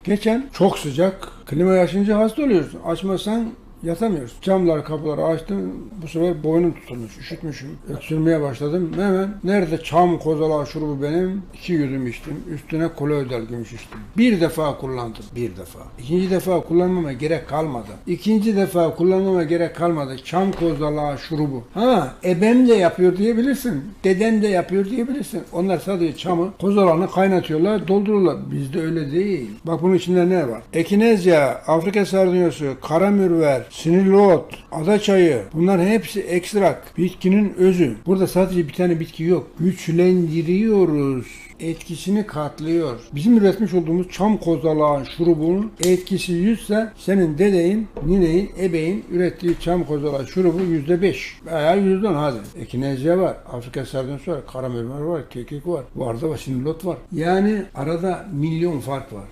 Geçen çok sıcak. Klima açınca hasta oluyorsun. Açmasan yatamıyorsun. Camları, kapıları açtım. Bu sefer boynum tutulmuş. Üşütmüşüm. Öksürmeye başladım. Hemen nerede çam kozalağı şurubu benim? 2 yudum içtim. Üstüne koloidal gümüş içtim. Bir defa kullandım. Bir defa. İkinci defa kullanmama gerek kalmadı. İkinci defa kullanmama gerek kalmadı. Çam kozalağı şurubu. Ha, ebem de yapıyor diyebilirsin. Deden de yapıyor diyebilirsin. Onlar sadece çamı, kozalağını kaynatıyorlar, dolduruyorlar. Bizde öyle değil. Bak bunun içinde ne var? Ekinezya, Afrika sardunyası, karamürver, sinirli ot, ada çayı, bunların hepsi ekstrak. Bitkinin özü. Burada sadece bir tane bitki yok. Güçlendiriyoruz. Etkisini katlıyor. Bizim üretmiş olduğumuz çam kozalağı şurubunun etkisi 100 ise senin dedeyin, nineyin, ebeğin ürettiği çam kozalağı şurubu %5 veya %10 hadi. Ekinezya var, Afrika sardunyası var, karamürver var, kekik var, var da sinirli ot var. Yani arada milyon fark var.